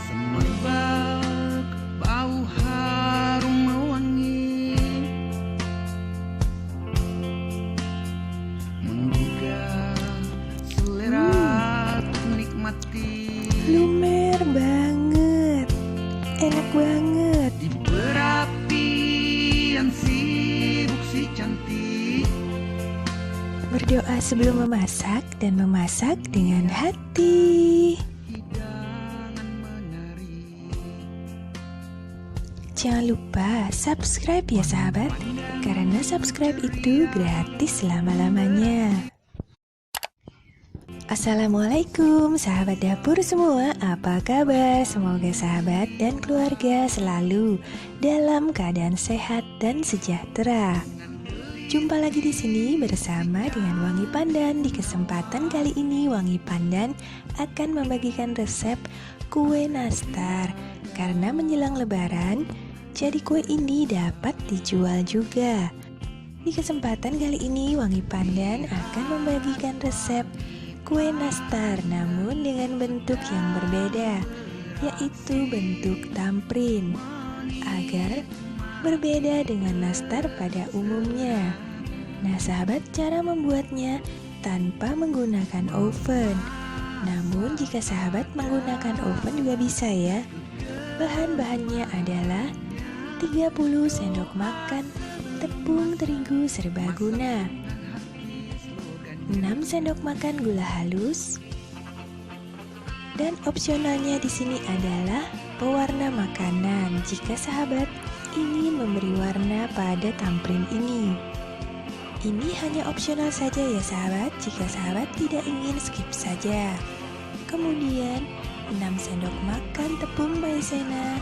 Semerbak bau harum mewangi, menggugah selera untuk menikmati. Lumer banget, enak banget. Di perapian sibuk si cantik, Berdoa sebelum memasak dan memasak dengan hati. hidangan menari. Jangan lupa subscribe ya sahabat, karena subscribe itu gratis selama-lamanya. Assalamualaikum sahabat dapur semua, apa kabar? Semoga sahabat dan keluarga selalu dalam keadaan sehat dan sejahtera. Jumpa lagi di sini bersama dengan Wangi Pandan. Di kesempatan kali ini Wangi Pandan akan membagikan resep kue nastar. Karena menjelang lebaran, jadi kue ini dapat dijual juga. Di kesempatan kali ini Wangi Pandan akan membagikan resep kue nastar namun dengan bentuk yang berbeda, yaitu bentuk tamprin, agar berbeda dengan nastar pada umumnya. Nah sahabat, cara membuatnya tanpa menggunakan oven. Namun jika sahabat menggunakan oven juga bisa ya. Bahan-bahannya adalah 30 sendok makan tepung terigu serbaguna, 6 sendok makan gula halus, dan opsionalnya di sini adalah pewarna makanan jika sahabat ingin memberi warna pada tamprin ini. Ini hanya opsional saja ya sahabat, jika sahabat tidak ingin skip saja. Kemudian 6 sendok makan tepung maizena,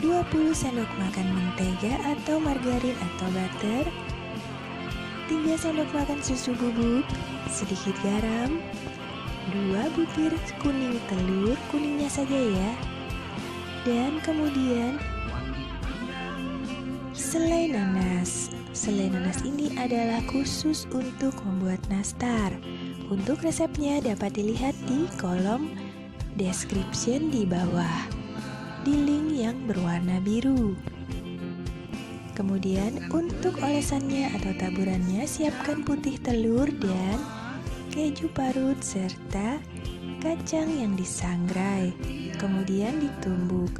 20 sendok makan mentega atau margarin atau butter, 3 sendok makan susu bubuk, sedikit garam, 2 butir kuning telur, kuningnya saja ya. Dan kemudian selai nanas. Selai nanas ini adalah khusus untuk membuat nastar. Untuk resepnya dapat dilihat di kolom description di bawah, di link yang berwarna biru. Kemudian untuk olesannya atau taburannya, siapkan putih telur dan keju parut serta kacang yang disangrai, kemudian ditumbuk.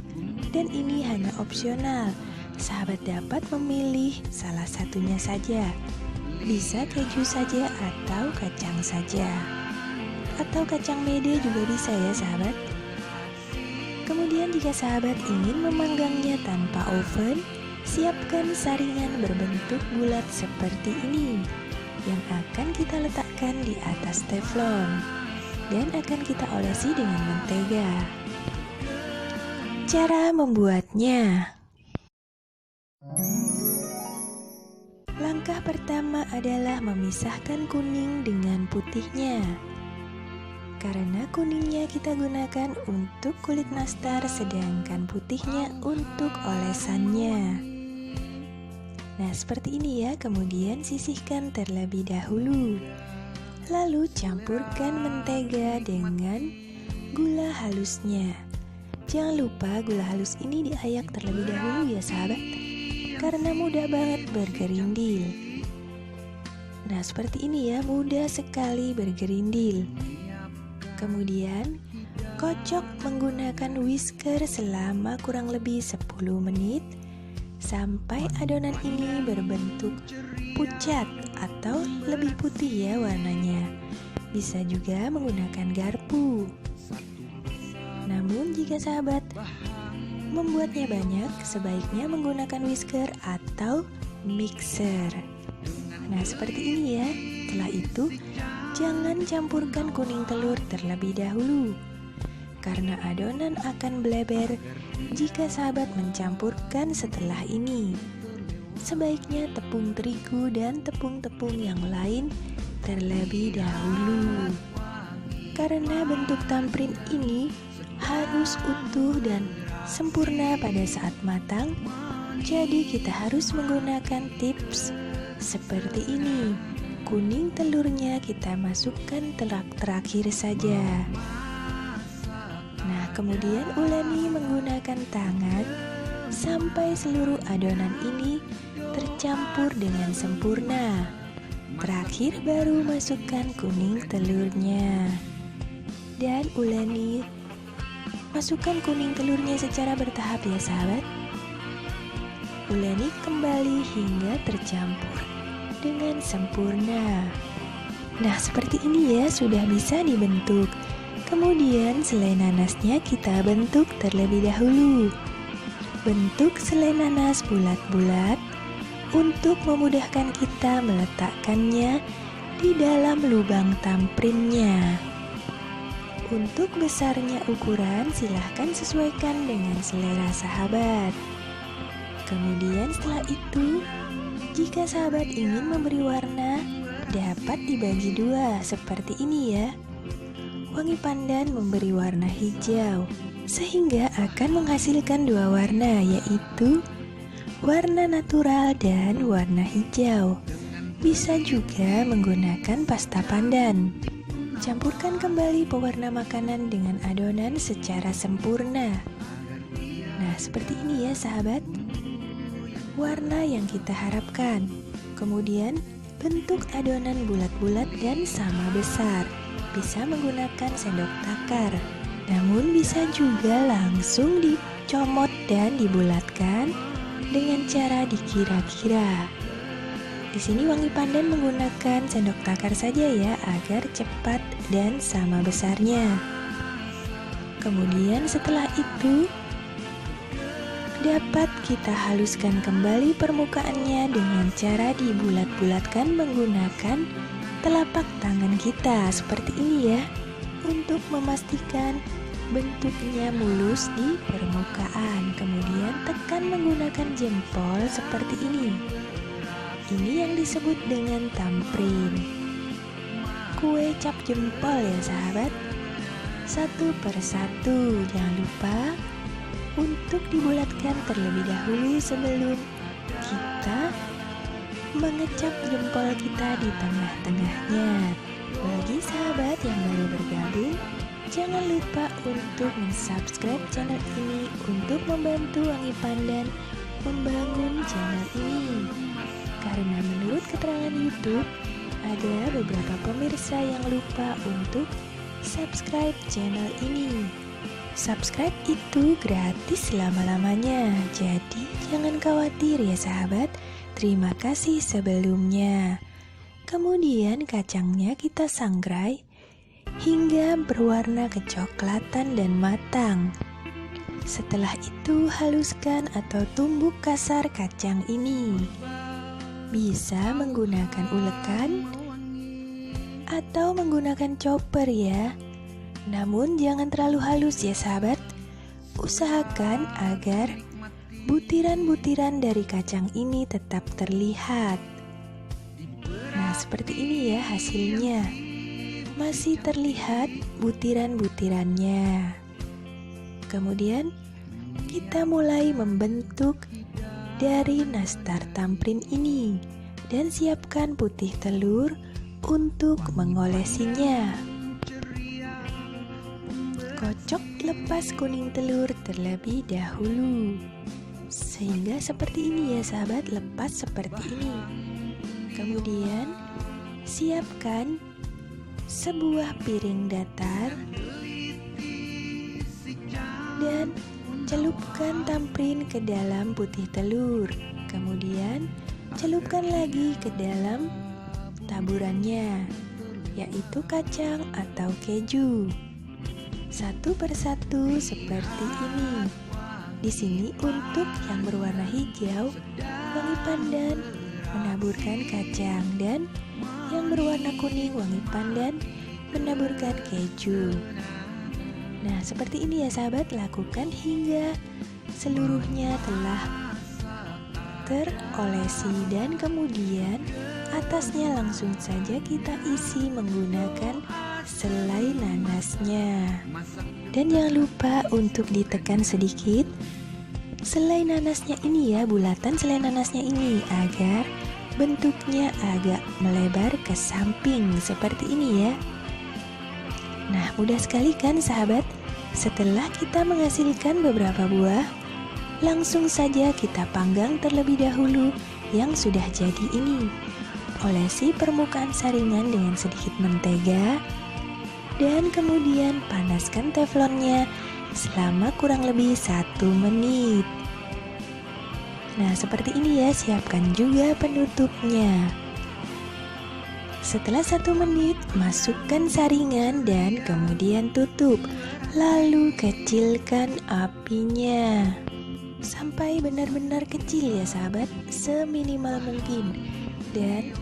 Dan ini hanya opsional, sahabat dapat memilih salah satunya saja. Bisa keju saja atau kacang saja, atau kacang mede juga bisa ya sahabat. Kemudian jika sahabat ingin memanggangnya tanpa oven, siapkan saringan berbentuk bulat seperti ini yang akan kita letakkan di atas teflon dan akan kita olesi dengan mentega. Cara membuatnya: langkah pertama adalah memisahkan kuning dengan putihnya. Karena kuningnya kita gunakan untuk kulit nastar, sedangkan putihnya untuk olesannya. Nah seperti ini ya, kemudian sisihkan terlebih dahulu. Lalu campurkan mentega dengan gula halusnya. Jangan lupa gula halus ini diayak terlebih dahulu ya sahabat, karena mudah banget bergerindil. Nah seperti ini ya, mudah sekali bergerindil. Kemudian kocok menggunakan whisker selama kurang lebih 10 menit sampai adonan ini berbentuk pucat atau lebih putih ya warnanya. Bisa juga menggunakan garpu. Namun jika sahabat membuatnya banyak, sebaiknya menggunakan whisker atau mixer. Nah seperti ini ya. Setelah itu jangan campurkan kuning telur terlebih dahulu, karena adonan akan bleber jika sahabat mencampurkan setelah ini. Sebaiknya tepung terigu dan tepung-tepung yang lain terlebih dahulu, karena bentuk tamprin ini harus utuh dan sempurna pada saat matang. Jadi kita harus menggunakan tips seperti ini. kuning telurnya kita masukkan terakhir saja. Nah, kemudian uleni menggunakan tangan sampai seluruh adonan ini tercampur dengan sempurna. Terakhir baru masukkan kuning telurnya. Dan uleni masukkan kuning telurnya secara bertahap ya sahabat. Uleni kembali hingga tercampur dengan sempurna. Nah, seperti ini ya, sudah bisa dibentuk. Kemudian selai nanasnya kita bentuk terlebih dahulu. Bentuk selai nanas bulat-bulat untuk memudahkan kita meletakkannya di dalam lubang tamprinnya. Untuk besarnya ukuran silahkan sesuaikan dengan selera sahabat. Kemudian setelah itu, jika sahabat ingin memberi warna, dapat dibagi dua seperti ini ya. Wangi pandan memberi warna hijau, sehingga akan menghasilkan dua warna, yaitu warna natural dan warna hijau. Bisa juga menggunakan pasta pandan. Campurkan kembali pewarna makanan dengan adonan secara sempurna. Nah, seperti ini ya sahabat, warna yang kita harapkan. Kemudian bentuk adonan bulat-bulat dan sama besar. Bisa menggunakan sendok takar, namun bisa juga langsung dicomot dan dibulatkan dengan cara dikira-kira. Di sini wangi pandan menggunakan sendok takar saja ya, agar cepat dan sama besarnya. Kemudian setelah itu dapat kita haluskan kembali permukaannya dengan cara dibulat-bulatkan menggunakan telapak tangan kita seperti ini ya, untuk memastikan bentuknya mulus di permukaan. Kemudian tekan menggunakan jempol seperti ini. Ini yang disebut dengan tamprin. Kue cap jempol ya sahabat. Satu persatu, jangan lupa untuk dibulatkan terlebih dahulu sebelum kita mengecap jempol kita di tengah-tengahnya. Bagi sahabat yang baru bergabung, jangan lupa untuk subscribe channel ini untuk membantu Wangi Pandan membangun channel ini. Karena menurut keterangan YouTube, ada beberapa pemirsa yang lupa untuk subscribe channel ini. Subscribe itu gratis selama-lamanya, jadi jangan khawatir ya sahabat. Terima kasih sebelumnya. Kemudian kacangnya kita sangrai hingga berwarna kecoklatan dan matang. Setelah itu haluskan atau tumbuk kasar kacang ini. Bisa menggunakan ulekan atau menggunakan chopper ya. Namun jangan terlalu halus ya sahabat. Usahakan agar butiran-butiran dari kacang ini tetap terlihat. Nah, seperti ini ya hasilnya. Masih terlihat butiran-butirannya. Kemudian kita mulai membentuk dari nastar tamprin ini dan siapkan putih telur untuk mengolesinya. Kocok lepas kuning telur terlebih dahulu, sehingga seperti ini ya sahabat, lepas seperti ini. Kemudian siapkan sebuah piring datar dan celupkan tamprin ke dalam putih telur. Kemudian celupkan lagi ke dalam taburannya, yaitu kacang atau keju. Satu persatu seperti ini. Di sini untuk yang berwarna hijau, Wangi Pandan menaburkan kacang, dan yang berwarna kuning Wangi Pandan menaburkan keju. Nah, seperti ini ya sahabat, lakukan hingga seluruhnya telah terolesi, dan kemudian atasnya langsung saja kita isi menggunakan selai nanasnya. Dan jangan lupa untuk ditekan sedikit selai nanasnya ini ya, bulatan selai nanasnya ini, agar bentuknya agak melebar ke samping seperti ini ya. Nah, mudah sekali kan sahabat? Setelah kita menghasilkan beberapa buah, langsung saja kita panggang terlebih dahulu yang sudah jadi ini. Olesi permukaan saringan dengan sedikit mentega, dan kemudian panaskan teflonnya selama kurang lebih 1 menit. Nah, seperti ini ya, siapkan juga penutupnya. Setelah 1 menit, masukkan saringan dan kemudian tutup. Lalu kecilkan apinya sampai benar-benar kecil ya sahabat, seminimal mungkin. Dan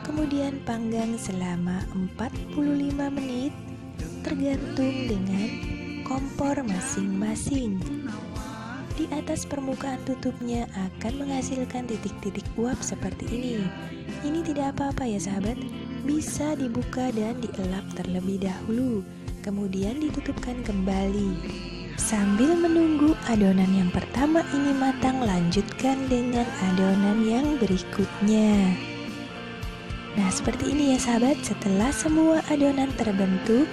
kemudian panggang selama 45 menit tergantung dengan kompor masing-masing. Di atas permukaan tutupnya akan menghasilkan titik-titik uap seperti ini. Ini tidak apa-apa ya sahabat, bisa dibuka dan dielap terlebih dahulu, kemudian ditutupkan kembali. Sambil menunggu adonan yang pertama ini matang, lanjutkan dengan adonan yang berikutnya. Nah, seperti ini ya sahabat, setelah semua adonan terbentuk,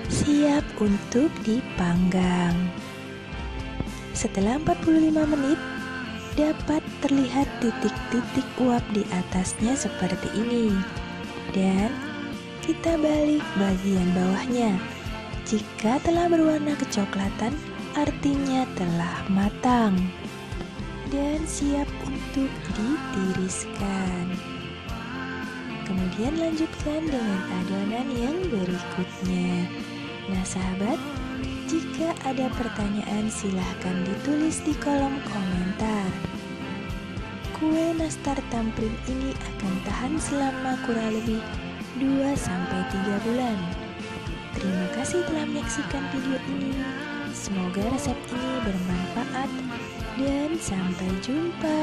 siap untuk dipanggang. Setelah 45 menit, dapat terlihat titik-titik uap di atasnya seperti ini. Dan kita balik bagian bawahnya. Jika telah berwarna kecoklatan, artinya telah matang dan siap untuk ditiriskan. Kemudian lanjutkan dengan adonan yang berikutnya. Nah sahabat, jika ada pertanyaan silahkan ditulis di kolom komentar. Kue nastar tamprin ini akan tahan selama kurang lebih 2-3 bulan. Terima kasih telah menyaksikan video ini. Semoga resep ini bermanfaat dan sampai jumpa.